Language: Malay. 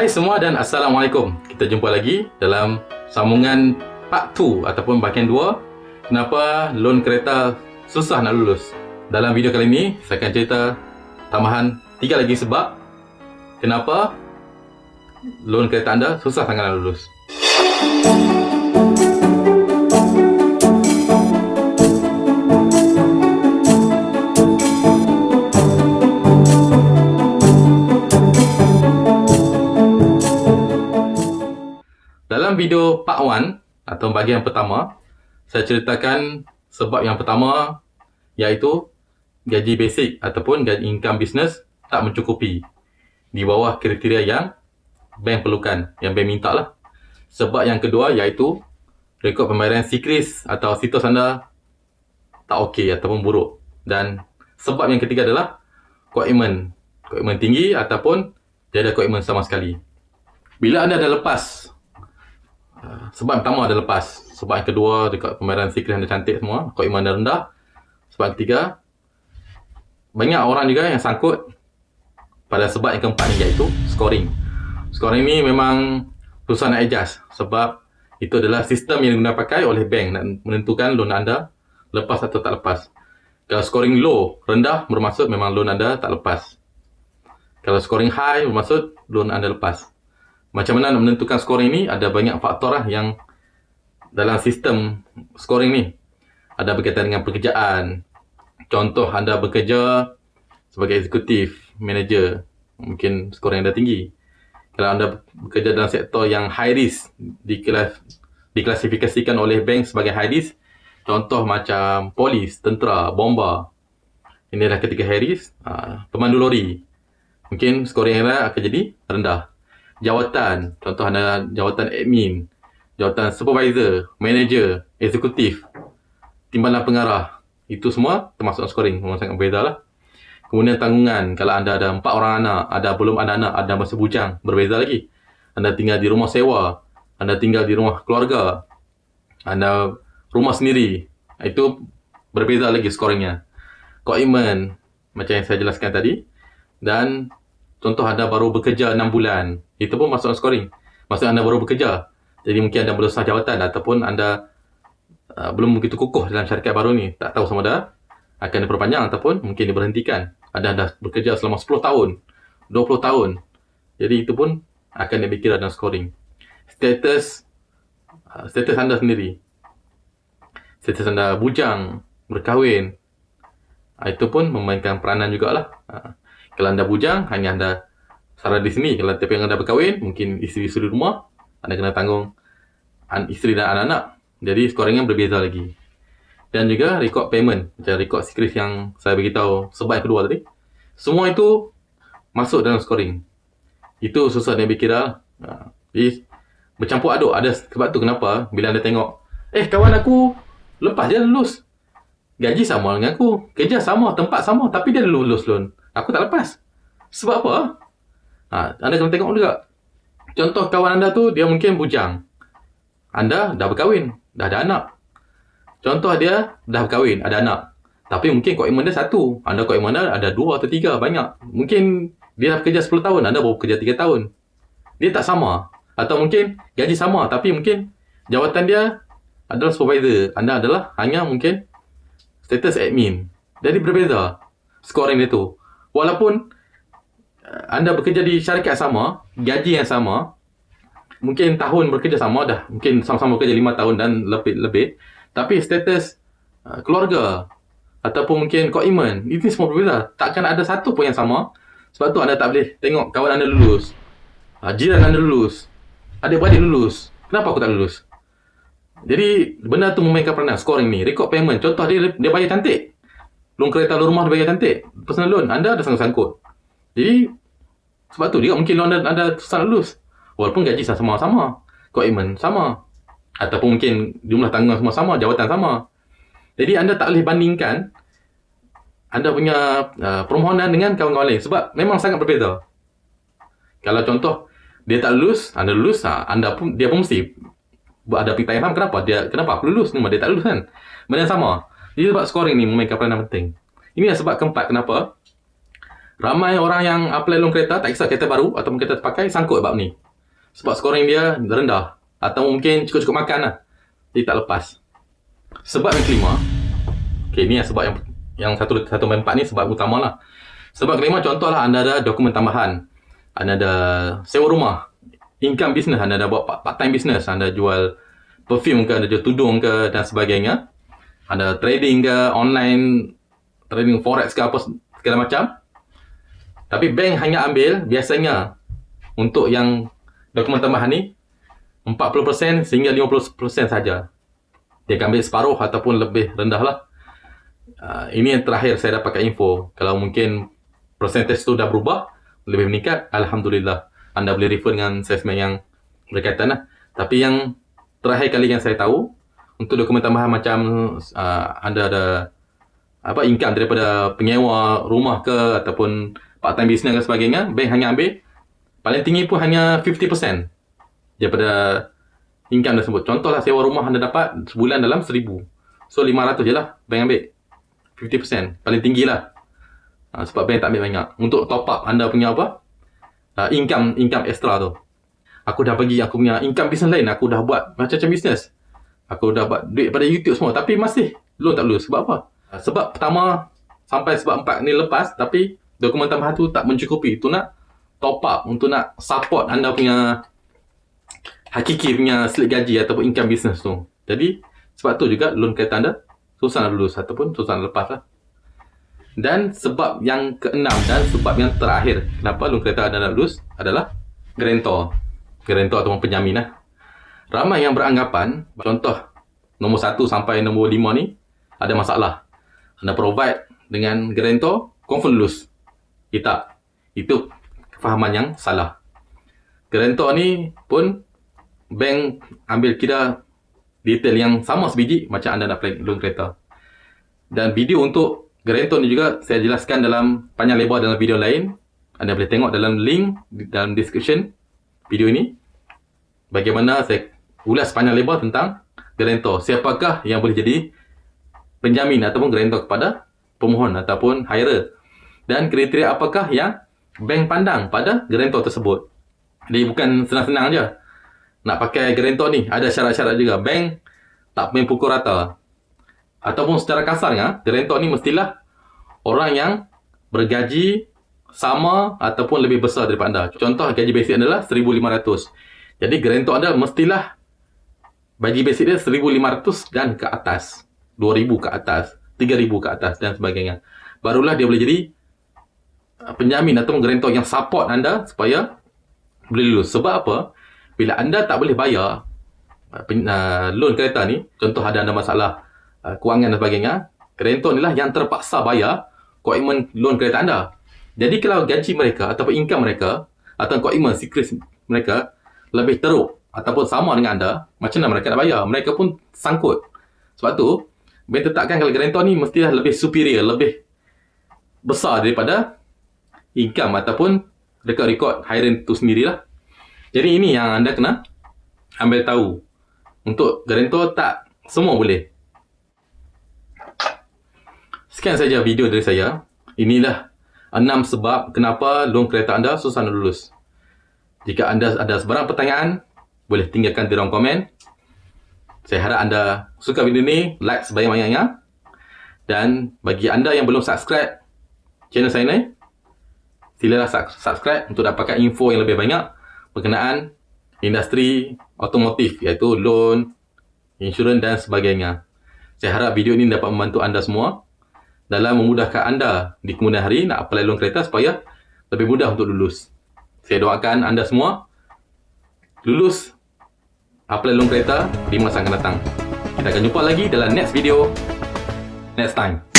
Hai semua dan Assalamualaikum. Kita jumpa lagi dalam sambungan part 2 ataupun bahagian 2. Kenapa loan kereta susah nak lulus. Dalam video kali ini, saya akan cerita tambahan 3 lagi sebab kenapa loan kereta anda susah sangat nak lulus. Dalam video part 1 atau bahagian pertama, saya ceritakan sebab yang pertama iaitu gaji basic ataupun gaji income business tak mencukupi di bawah kriteria yang bank perlukan, yang bank minta lah. Sebab yang kedua iaitu rekod pembayaran sikris atau situs anda tak okey ataupun buruk. Dan sebab yang ketiga adalah komitmen tinggi ataupun tiada komitmen sama sekali. Bila anda dah lepas, sebab yang pertama ada lepas, sebab yang kedua dekat pembayaran sikris anda cantik semua, komitmen anda rendah. Sebab yang ketiga, banyak orang juga yang sangkut pada sebab yang keempat ni iaitu scoring. Scoring ni memang susah nak adjust sebab itu adalah sistem yang digunakan pakai oleh bank nak menentukan loan anda lepas atau tak lepas. Kalau scoring low, rendah, bermaksud memang loan anda tak lepas. Kalau scoring high, bermaksud loan anda lepas. Macam mana nak menentukan scoring ni? Ada banyak faktor lah yang dalam sistem scoring ni. Ada berkaitan dengan pekerjaan. Contoh anda bekerja sebagai eksekutif, manager, mungkin scoring anda tinggi. Kalau anda bekerja dalam sektor yang high risk, diklasifikasikan oleh bank sebagai high risk. Contoh macam polis, tentera, bomba. Ini adalah ketiga high risk. Pemandu lori, mungkin scoring anda akan jadi rendah. Jawatan, contoh anda jawatan admin, jawatan supervisor, manager, eksekutif, timbalan pengarah, itu semua termasuk scoring, memang sangat berbeza lah. Kemudian tanggungan, kalau anda ada 4 orang anak, belum ada anak, ada masih bujang, berbeza lagi. Anda tinggal di rumah sewa, anda tinggal di rumah keluarga, anda rumah sendiri, itu berbeza lagi scoringnya. Komitmen, macam yang saya jelaskan tadi. Dan contoh anda baru bekerja 6 bulan, itu pun masuk scoring. Maksud anda baru bekerja, jadi mungkin anda belum sah jawatan ataupun anda belum begitu kukuh dalam syarikat baru ni. Tak tahu sama ada akan diperpanjang ataupun mungkin diberhentikan. Anda bekerja selama 10 tahun, 20 tahun. Jadi itu pun akan dikira dalam scoring. Status anda sendiri. Status anda bujang, berkahwin, itu pun memainkan peranan jugalah. Kalau anda bujang, hanya anda sara di sini. Kalau tapi anda berkahwin, mungkin isteri-isteri rumah, anda kena tanggung isteri dan anak-anak. Jadi scoringnya berbeza lagi. Dan juga rekod payment, macam rekod sikris yang saya beritahu sebab yang kedua tadi. Semua itu masuk dalam scoring. Itu susah dia berkira. Jadi bercampur aduk. Ada sebab tu kenapa bila anda tengok, kawan aku lepas dia lulus. Gaji sama dengan aku, kerja sama, tempat sama, tapi dia lulus loan. Aku tak lepas. Sebab apa? Anda kena tengok juga. Contoh kawan anda tu, dia mungkin bujang. Anda dah berkahwin, dah ada anak. Contoh dia dah berkahwin, ada anak. Tapi mungkin komitmen dia 1. Anda komitmen dia ada 2 atau 3, banyak. Mungkin dia dah bekerja 10 tahun, anda baru bekerja 3 tahun. Dia tak sama. Atau mungkin gaji sama, tapi mungkin jawatan dia adalah supervisor. Anda adalah hanya mungkin status admin. Jadi berbeza scoring dia tu. Walaupun anda bekerja di syarikat sama, gaji yang sama, mungkin tahun bekerja sama dah, mungkin sama-sama bekerja 5 tahun dan lebih, tapi status keluarga ataupun mungkin komitmen, itu semua berbeza. Takkan ada satu pun yang sama. Sebab tu anda tak boleh tengok kawan anda lulus, jiran anda lulus, adik-beradik lulus, kenapa aku tak lulus? Jadi benda tu memainkan peranan scoring ni. Rekod payment, contoh dia bayar cantik, loan kereta, loan rumah dia bayar cantik, personal loan, anda ada sangkut-sangkut. Jadi sebab tu dia mungkin loan anda susah lulus. Walaupun gaji sama-sama, komitmen sama, ataupun mungkin jumlah tanggungan semua sama, jawatan sama. Jadi anda tak boleh bandingkan anda punya permohonan dengan kawan-kawan lain sebab memang sangat berbeza. Kalau contoh dia tak lulus, anda lulus, dia pun mesti ada pertanyaan yang sama. Kenapa aku lulus, dia tak lulus kan? Benda sama. Jadi sebab scoring ni memainkan peranan penting. Ini sebab keempat kenapa Ramai orang yang apply loan kereta, tak kisah kereta baru ataupun kereta terpakai, sangkut bab ni. Sebab scoring dia rendah. Atau mungkin cukup-cukup makan lah. Jadi tak lepas. Sebab yang kelima, okay, ni sebab yang satu empat ni sebab utama lah. Sebab kelima, contohlah anda ada dokumen tambahan. Anda ada sewa rumah, income business, anda ada buat part-time business, anda jual perfume ke, anda jual tudung ke dan sebagainya. Anda trading ke, online trading forex ke apa segala macam. Tapi bank hanya ambil biasanya untuk yang dokumen tambahan ni 40% sehingga 50% saja. Dia akan ambil separuh ataupun lebih rendah lah. Ini yang terakhir saya dapatkan info. Kalau mungkin persentase tu dah berubah, lebih meningkat, Alhamdulillah. Anda boleh refer dengan salesman yang berkaitan lah. Tapi yang terakhir kali yang saya tahu, untuk dokumen tambahan macam anda ada income daripada penyewa rumah ke ataupun part-time business dan sebagainya, bank hanya ambil paling tinggi pun hanya 50% daripada income tersebut. Contohlah sewa rumah anda dapat sebulan dalam 1,000. So 500 je lah bank ambil. 50%. Paling tinggi lah. Sebab bank tak ambil banyak. Untuk top up anda punya income extra tu. Aku dah bagi aku punya income business lain. Aku dah buat macam-macam business. Aku dah buat duit pada YouTube semua. Tapi masih loan tak lulus. Sebab apa? Sebab pertama sampai sebab 4 ni lepas. Tapi dokumen tambahan tu tak mencukupi. Tu nak top up. Untuk nak support anda punya hakiki punya slip gaji ataupun income business tu. Jadi sebab tu juga loan kereta anda susah nak lulus ataupun susah nak lepas lah. Dan sebab yang keenam dan sebab yang terakhir kenapa loan kereta anda nak lulus adalah guarantor. Guarantor ataupun penjamin lah. Ramai yang beranggapan, contoh nombor 1 sampai nombor 5 ni ada masalah. Anda provide dengan guarantor, confirm lulus. Tak. Itu kefahaman yang salah. Guarantor ni pun bank ambil kira detail yang sama sebiji macam anda nak apply loan kereta. Dan video untuk guarantor ni juga saya jelaskan dalam panjang lebar dalam video lain. Anda boleh tengok dalam link dalam description video ini. Bagaimana saya ulas panjang lebar tentang guarantor. Siapakah yang boleh jadi penjamin ataupun guarantor kepada pemohon ataupun hirer. Dan kriteria apakah yang bank pandang pada guarantor tersebut. Jadi bukan senang-senang je nak pakai guarantor ni. Ada syarat-syarat juga. Bank tak main pukul rata. Ataupun secara kasarnya, guarantor ni mestilah orang yang bergaji sama ataupun lebih besar daripada anda. Contoh gaji basic adalah 1,500. Jadi guarantor anda mestilah gaji basic dia 1,500 dan ke atas. 2,000 ke atas. 3,000 ke atas dan sebagainya. Barulah dia boleh jadi penjamin ataupun guarantor yang support anda supaya boleh lulus. Sebab apa? Bila anda tak boleh bayar loan kereta ni, contoh ada anda masalah kewangan dan sebagainya, guarantor ni lah yang terpaksa bayar komitmen loan kereta anda. Jadi kalau gaji mereka ataupun income mereka atau komitmen secret mereka lebih teruk ataupun sama dengan anda, macam mana mereka nak bayar? Mereka pun sangkut. Sebab tu, bank tetapkan kalau guarantor ni mestilah lebih superior, lebih besar daripada income ataupun rekod-rekod hiring tu sendirilah. Jadi ini yang anda kena ambil tahu. Untuk guarantor tak semua boleh. Sekian saja video dari saya. Inilah 6 sebab kenapa loan kereta anda susah nak lulus. Jika anda ada sebarang pertanyaan, boleh tinggalkan di ruang komen. Saya harap anda suka video ini, like sebanyak-banyaknya. Dan bagi anda yang belum subscribe channel saya ni, silalah subscribe untuk dapatkan info yang lebih banyak berkenaan industri otomotif, iaitu loan, insurans dan sebagainya. Saya harap video ini dapat membantu anda semua dalam memudahkan anda di kemudian hari nak apply loan kereta supaya lebih mudah untuk lulus. Saya doakan anda semua lulus apply loan kereta di masa akan datang. Kita akan jumpa lagi dalam next video next time.